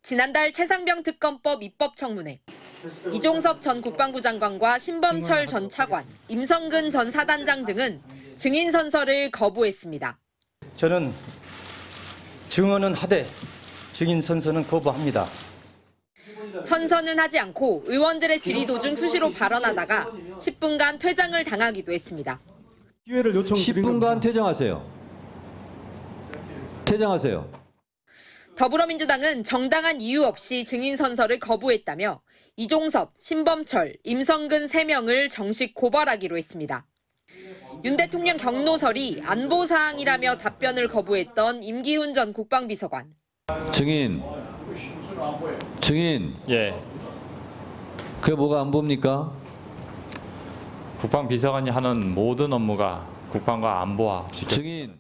지난달 최상병 특검법 입법 청문회. 이종섭 전 국방부 장관과 신범철 전 차관, 임성근 전 사단장 등은 증인 선서를 거부했습니다. 저는 증언은 하되 증인 선서는 거부합니다. 선서는 하지 않고 의원들의 질의 도중 수시로 발언하다가 10분간 퇴장을 당하기도 했습니다. 기회를 요청드린 10분간 퇴장하세요. 퇴장하세요. 더불어민주당은 정당한 이유 없이 증인 선서를 거부했다며 이종섭, 신범철, 임성근 3명을 정식 고발하기로 했습니다. 윤 대통령 경로설이 안보사항이라며 답변을 거부했던 임기훈 전 국방비서관. 증인. 예. 그게 뭐가 안보입니까? 국방비서관이 하는 모든 업무가 국방과 안보와 증인.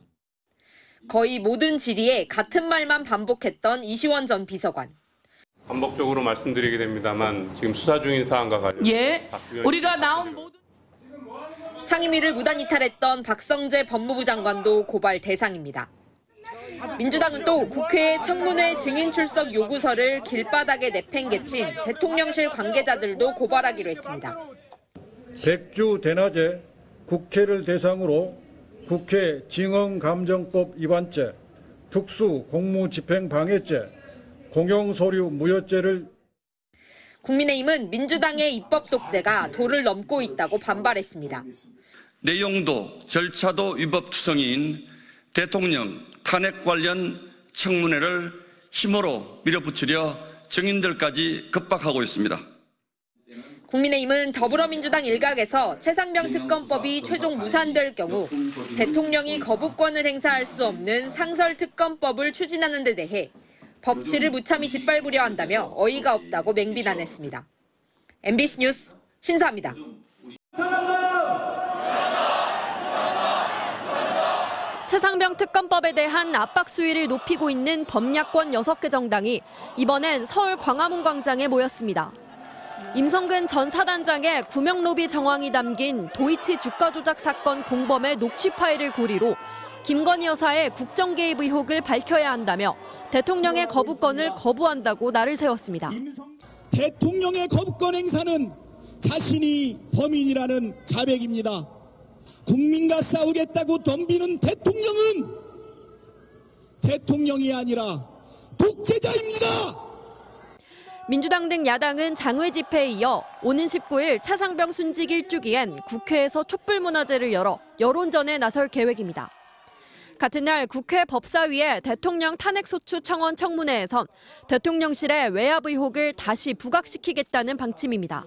거의 모든 질의에 같은 말만 반복했던 이시원 전 비서관. 반복적으로 말씀드리게 됩니다만 지금 수사 중인 사안과 관련 우리가 나온 모든 상임위를 무단 이탈했던 박성재 법무부 장관도 고발 대상입니다. 민주당은 또 국회에 청문회 증인 출석 요구서를 길바닥에 내팽개친 대통령실 관계자들도 고발하기로 했습니다. 백주 대낮에 국회를 대상으로 국회 징언감정법 위반죄, 특수 공무집행방해죄, 공용서류 무효죄를. 국민의힘은 민주당의 입법 독재가 도를 넘고 있다고 반발했습니다. 내용도 절차도 위법투성이인 대통령 탄핵 관련 청문회를 힘으로 밀어붙이려 증인들까지 급박하고 있습니다. 국민의힘은 더불어민주당 일각에서 최상병 특검법이 최종 무산될 경우 대통령이 거부권을 행사할 수 없는 상설특검법을 추진하는 데 대해 법치를 무참히 짓밟으려 한다며 어이가 없다고 맹비난했습니다. MBC 뉴스 신수아입니다. 최상병 특검법에 대한 압박 수위를 높이고 있는 범야권 6개 정당이 이번엔 서울 광화문 광장에 모였습니다. 임성근 전 사단장의 구명 로비 정황이 담긴 도이치 주가 조작 사건 공범의 녹취 파일을 고리로 김건희 여사의 국정 개입 의혹을 밝혀야 한다며 대통령의 거부권을 거부한다고 날을 세웠습니다. 대통령의 거부권 행사는 자신이 범인이라는 자백입니다. 국민과 싸우겠다고 덤비는 대통령은 대통령이 아니라 독재자입니다. 민주당 등 야당은 장외 집회에 이어 오는 19일 최상병 순직 1주기엔 국회에서 촛불문화제를 열어 여론전에 나설 계획입니다. 같은 날 국회 법사위의 대통령 탄핵소추 청원 청문회에선 대통령실의 외압 의혹을 다시 부각시키겠다는 방침입니다.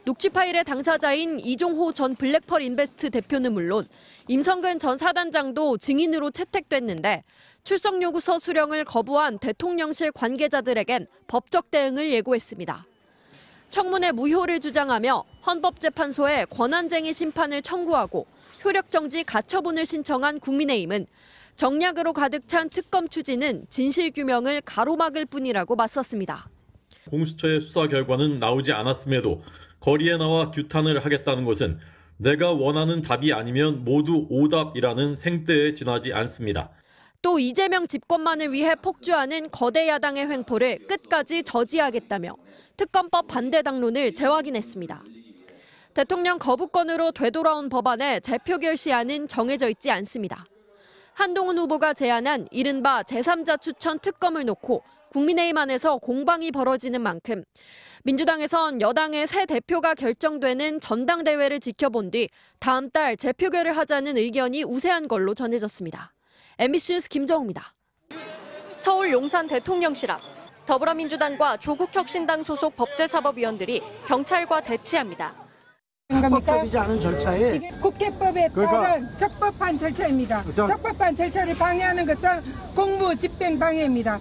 녹취 파일의 당사자인 이종호 전 블랙펄 인베스트 대표는 물론 임성근 전 사단장도 증인으로 채택됐는데 출석 요구서 수령을 거부한 대통령실 관계자들에겐 법적 대응을 예고했습니다. 청문회 무효를 주장하며 헌법재판소에 권한쟁의 심판을 청구하고 효력정지 가처분을 신청한 국민의힘은 정략으로 가득 찬 특검 추진은 진실규명을 가로막을 뿐이라고 맞섰습니다. 공수처의 수사 결과는 나오지 않았음에도 거리에 나와 규탄을 하겠다는 것은 내가 원하는 답이 아니면 모두 오답이라는 생떼에 지나지 않습니다. 또 이재명 집권만을 위해 폭주하는 거대 야당의 횡포를 끝까지 저지하겠다며 특검법 반대 당론을 재확인했습니다. 대통령 거부권으로 되돌아온 법안의 재표결 시한은 정해져 있지 않습니다. 한동훈 후보가 제안한 이른바 제3자 추천 특검을 놓고 국민의힘 안에서 공방이 벌어지는 만큼 민주당에선 여당의 새 대표가 결정되는 전당대회를 지켜본 뒤 다음 달 재표결을 하자는 의견이 우세한 걸로 전해졌습니다. MBC 뉴스 김정우입니다. 서울 용산 대통령실 앞 더불어민주당과 조국혁신당 소속 법제사법위원들이 경찰과 대치합니다. 합법적이지 않은 절차에 국회법에 따른 적법한 절차입니다. 적법한 절차를 방해하는 것은 공무집행방해입니다.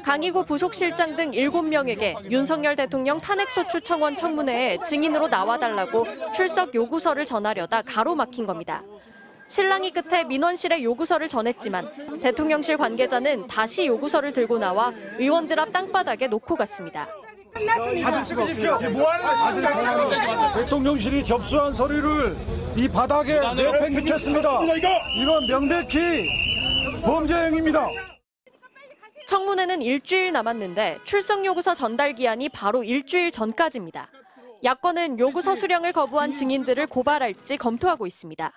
강희구 부속실장 등 7명에게 윤석열 대통령 탄핵소추 청원 청문회에 증인으로 나와달라고 출석 요구서를 전하려다 가로막힌 겁니다. 신랑이 끝에 민원실에 요구서를 전했지만 대통령실 관계자는 다시 요구서를 들고 나와 의원들 앞 땅바닥에 놓고 갔습니다. 받을 수가 없어요. 대통령실이 접수한 서류를 이 바닥에 내팽개쳤습니다. 이건 명백히 범죄 행위입니다. 청문회는 일주일 남았는데 출석 요구서 전달 기한이 바로 일주일 전까지입니다. 야권은 요구서 수령을 거부한 증인들을 고발할지 검토하고 있습니다.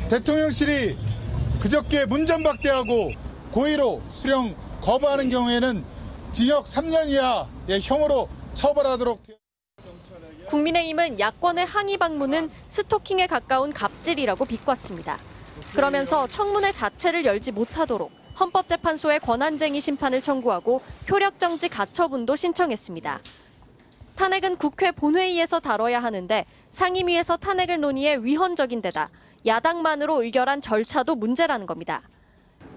대통령실이 그저께 문전박대하고 고의로 수령 거부하는 경우에는 징역 3년 이하의 형으로 처벌하도록. 국민의힘은 야권의 항의 방문은 스토킹에 가까운 갑질이라고 비꼬았습니다. 그러면서 청문회 자체를 열지 못하도록 헌법재판소에 권한쟁의 심판을 청구하고 효력정지 가처분도 신청했습니다. 탄핵은 국회 본회의에서 다뤄야 하는데 상임위에서 탄핵을 논의해 위헌적인 데다 야당만으로 의결한 절차도 문제라는 겁니다.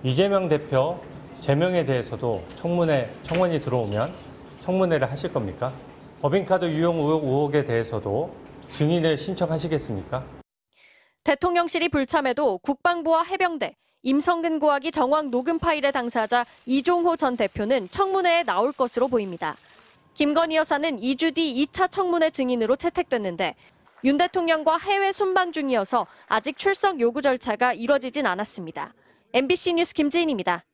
이재명 대표 제명에 대해서도 청문이 들어오면 청문회를 하실 겁니까? 법인카드 유용 의혹에 대해서도 증인을 신청하시겠습니까? 대통령실이 불참해도 국방부와 해병대, 임성근 구하기 정황 녹음 파일의 당사자 이종호 전 대표는 청문회에 나올 것으로 보입니다. 김건희 여사는 2주 뒤 2차 청문회 증인으로 채택됐는데 윤 대통령과 해외 순방 중이어서 아직 출석 요구 절차가 이뤄지진 않았습니다. MBC 뉴스 김지인입니다.